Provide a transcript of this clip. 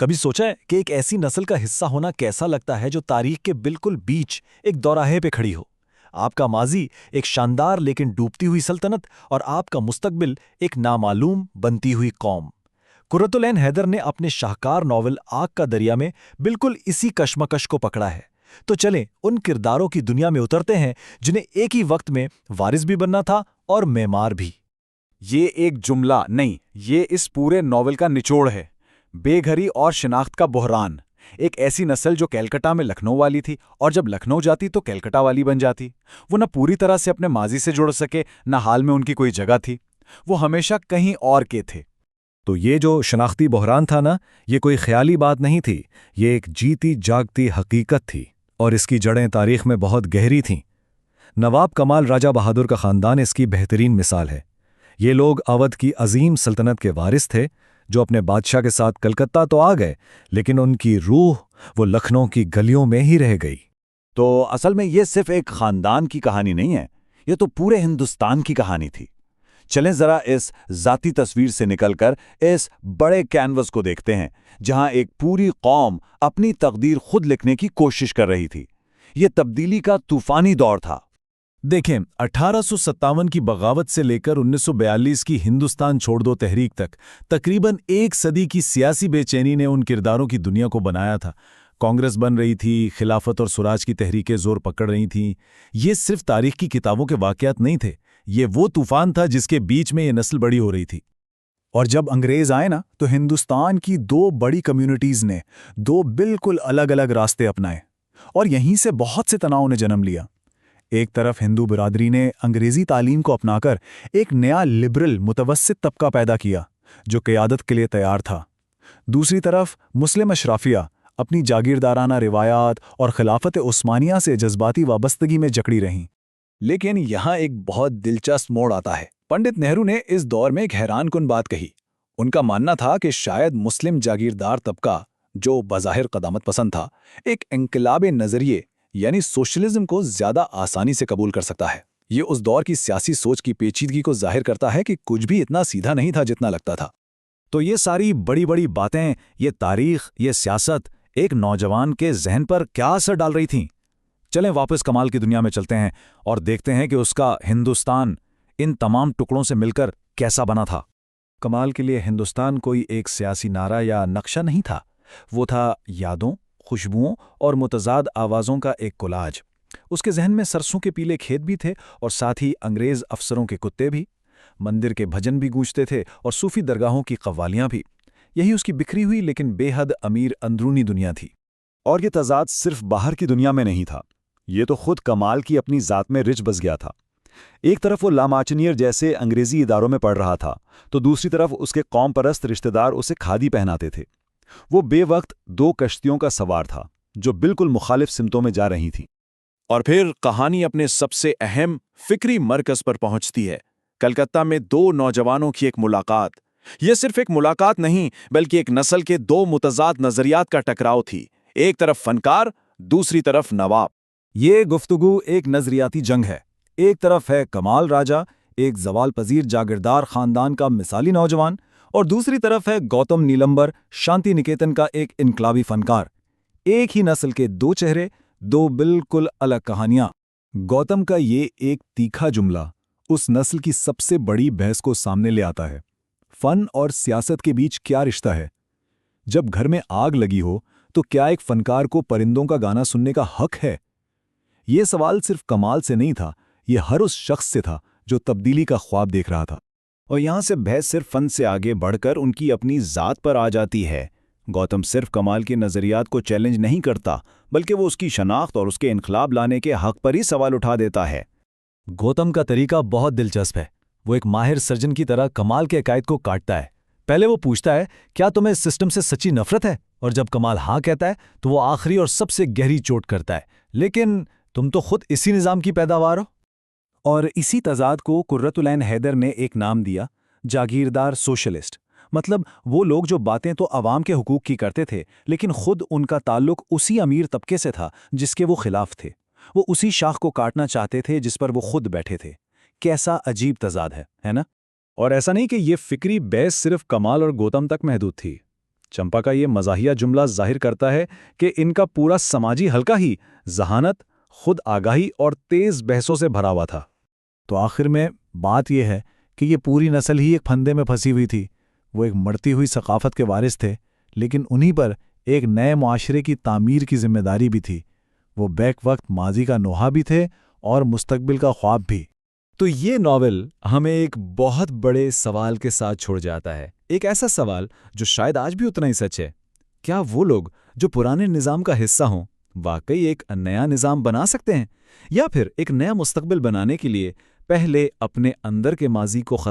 کبھی سوچا ہے کہ ایک ایسی نسل کا حصہ ہونا کیسا لگتا ہے جو تاریخ کے بالکل بیچ ایک دوراہے پہ کھڑی ہو؟ آپ کا ماضی ایک شاندار لیکن ڈوبتی ہوئی سلطنت، اور آپ کا مستقبل ایک نامعلوم بنتی ہوئی قوم۔ قرۃ العین حیدر نے اپنے شاہکار ناول آگ کا دریا میں بالکل اسی کشمکش کو پکڑا ہے۔ تو چلیں ان کرداروں کی دنیا میں اترتے ہیں جنہیں ایک ہی وقت میں وارث بھی بننا تھا اور معمار بھی۔ یہ ایک جملہ نہیں، یہ اس پورے ناول کا نچوڑ ہے۔ بے گھری اور شناخت کا بحران۔ ایک ایسی نسل جو کلکتہ میں لکھنؤ والی تھی، اور جب لکھنؤ جاتی تو کلکتہ والی بن جاتی۔ وہ نہ پوری طرح سے اپنے ماضی سے جڑ سکے، نہ حال میں ان کی کوئی جگہ تھی۔ وہ ہمیشہ کہیں اور کے تھے۔ تو یہ جو شناختی بحران تھا نا، یہ کوئی خیالی بات نہیں تھی، یہ ایک جیتی جاگتی حقیقت تھی، اور اس کی جڑیں تاریخ میں بہت گہری تھیں۔ نواب کمال راجہ بہادر کا خاندان اس کی بہترین مثال ہے۔ یہ لوگ اودھ کی عظیم سلطنت کے وارث تھے، جو اپنے بادشاہ کے ساتھ کلکتہ تو آ گئے، لیکن ان کی روح وہ لکھنؤ کی گلیوں میں ہی رہ گئی۔ تو اصل میں یہ صرف ایک خاندان کی کہانی نہیں ہے، یہ تو پورے ہندوستان کی کہانی تھی۔ چلیں ذرا اس ذاتی تصویر سے نکل کر اس بڑے کینوس کو دیکھتے ہیں، جہاں ایک پوری قوم اپنی تقدیر خود لکھنے کی کوشش کر رہی تھی۔ یہ تبدیلی کا طوفانی دور تھا۔ دیکھیں، 1857 کی بغاوت سے لے کر 1942 کی ہندوستان چھوڑ دو تحریک تک تقریباً ایک صدی کی سیاسی بے چینی نے ان کرداروں کی دنیا کو بنایا تھا۔ کانگریس بن رہی تھی، خلافت اور سوراج کی تحریکیں زور پکڑ رہی تھیں۔ یہ صرف تاریخ کی کتابوں کے واقعات نہیں تھے، یہ وہ طوفان تھا جس کے بیچ میں یہ نسل بڑی ہو رہی تھی۔ اور جب انگریز آئے نا، تو ہندوستان کی دو بڑی کمیونٹیز نے دو بالکل الگ الگ راستے اپنائے، اور یہیں سے بہت سے تناؤ نے جنم لیا۔ ایک طرف ہندو برادری نے انگریزی تعلیم کو اپنا کر ایک نیا لبرل متوسط طبقہ پیدا کیا جو قیادت کے لیے تیار تھا۔ دوسری طرف مسلم اشرافیہ اپنی جاگیردارانہ روایات اور خلافت عثمانیہ سے جذباتی وابستگی میں جکڑی رہیں۔ لیکن یہاں ایک بہت دلچسپ موڑ آتا ہے۔ پنڈت نہرو نے اس دور میں ایک حیران کن بات کہی۔ ان کا ماننا تھا کہ شاید مسلم جاگیردار طبقہ، جو بظاہر قدامت پسند تھا، ایک انقلاب نظریے یعنی سوشلزم کو زیادہ آسانی سے قبول کر سکتا ہے۔ یہ اس دور کی سیاسی سوچ کی پیچیدگی کو ظاہر کرتا ہے کہ کچھ بھی اتنا سیدھا نہیں تھا جتنا لگتا تھا۔ تو یہ ساری بڑی بڑی باتیں، یہ تاریخ، یہ سیاست، ایک نوجوان کے ذہن پر کیا اثر ڈال رہی تھیں؟ چلیں واپس کمال کی دنیا میں چلتے ہیں اور دیکھتے ہیں کہ اس کا ہندوستان ان تمام ٹکڑوں سے مل کر کیسا بنا تھا۔ کمال کے لیے ہندوستان کوئی ایک سیاسی نعرہ یا نقشہ نہیں تھا، وہ تھا یادوں، خوشبوؤں اور متضاد آوازوں کا ایک کولاج۔ اس کے ذہن میں سرسوں کے پیلے کھیت بھی تھے، اور ساتھ ہی انگریز افسروں کے کتے بھی، مندر کے بھجن بھی گونجتے تھے، اور صوفی درگاہوں کی قوالیاں بھی۔ یہی اس کی بکھری ہوئی لیکن بے حد امیر اندرونی دنیا تھی۔ اور یہ تضاد صرف باہر کی دنیا میں نہیں تھا، یہ تو خود کمال کی اپنی ذات میں رچ بس گیا تھا۔ ایک طرف وہ لاماچنیر جیسے انگریزی اداروں میں پڑھ رہا تھا، تو دوسری طرف اس کے قوم پرست رشتہ دار اسے کھادی پہناتے تھے۔ وہ بے وقت دو کشتیوں کا سوار تھا جو بالکل مخالف سمتوں میں جا رہی تھیں۔ اور پھر کہانی اپنے سب سے اہم فکری مرکز پر پہنچتی ہے، کلکتہ میں دو نوجوانوں کی ایک ملاقات۔ یہ صرف ایک ملاقات نہیں، بلکہ ایک نسل کے دو متضاد نظریات کا ٹکراؤ تھی، ایک طرف فنکار، دوسری طرف نواب۔ یہ گفتگو ایک نظریاتی جنگ ہے۔ ایک طرف ہے کمال راجہ، ایک زوال پذیر جاگیردار خاندان کا مثالی نوجوان، اور دوسری طرف ہے گوتم نیلمبر، شانتی نکیتن کا ایک انقلابی فنکار۔ ایک ہی نسل کے دو چہرے، دو بالکل الگ کہانیاں۔ گوتم کا یہ ایک تیکھا جملہ اس نسل کی سب سے بڑی بحث کو سامنے لے آتا ہے۔ فن اور سیاست کے بیچ کیا رشتہ ہے؟ جب گھر میں آگ لگی ہو تو کیا ایک فنکار کو پرندوں کا گانا سننے کا حق ہے؟ یہ سوال صرف کمال سے نہیں تھا، یہ ہر اس شخص سے تھا جو تبدیلی کا خواب دیکھ رہا تھا۔ اور یہاں سے بحث صرف فن سے آگے بڑھ کر ان کی اپنی ذات پر آ جاتی ہے۔ گوتم صرف کمال کے نظریات کو چیلنج نہیں کرتا، بلکہ وہ اس کی شناخت اور اس کے انقلاب لانے کے حق پر ہی سوال اٹھا دیتا ہے۔ گوتم کا طریقہ بہت دلچسپ ہے۔ وہ ایک ماہر سرجن کی طرح کمال کے عقائد کو کاٹتا ہے۔ پہلے وہ پوچھتا ہے، کیا تمہیں اس سسٹم سے سچی نفرت ہے؟ اور جب کمال ہاں کہتا ہے تو وہ آخری اور سب سے گہری چوٹ کرتا ہے، لیکن تم تو خود اسی نظام کی پیداوار ہو۔ اور اسی تضاد کو قرۃ العین حیدر نے ایک نام دیا، جاگیردار سوشلسٹ۔ مطلب وہ لوگ جو باتیں تو عوام کے حقوق کی کرتے تھے، لیکن خود ان کا تعلق اسی امیر طبقے سے تھا جس کے وہ خلاف تھے۔ وہ اسی شاخ کو کاٹنا چاہتے تھے جس پر وہ خود بیٹھے تھے۔ کیسا عجیب تضاد ہے نا؟ اور ایسا نہیں کہ یہ فکری بحث صرف کمال اور گوتم تک محدود تھی۔ چمپا کا یہ مزاحیہ جملہ ظاہر کرتا ہے کہ ان کا پورا سماجی حلقہ ہی ذہانت، خود آگاہی اور تیز بحثوں سے بھرا ہوا تھا۔ تو آخر میں بات یہ ہے کہ یہ پوری نسل ہی ایک پھندے میں پھنسی ہوئی تھی۔ وہ ایک مرتی ہوئی ثقافت کے وارث تھے، لیکن انہی پر ایک نئے معاشرے کی تعمیر کی ذمہ داری بھی تھی۔ وہ بیک وقت ماضی کا نوحہ بھی تھے اور مستقبل کا خواب بھی۔ تو یہ ناول ہمیں ایک بہت بڑے سوال کے ساتھ چھوڑ جاتا ہے، ایک ایسا سوال جو شاید آج بھی اتنا ہی سچ ہے۔ کیا وہ لوگ جو پرانے نظام کا حصہ ہوں واقعی ایک نیا نظام بنا سکتے ہیں، یا پھر ایک نیا مستقبل بنانے کے لیے پہلے اپنے اندر کے ماضی کو ختم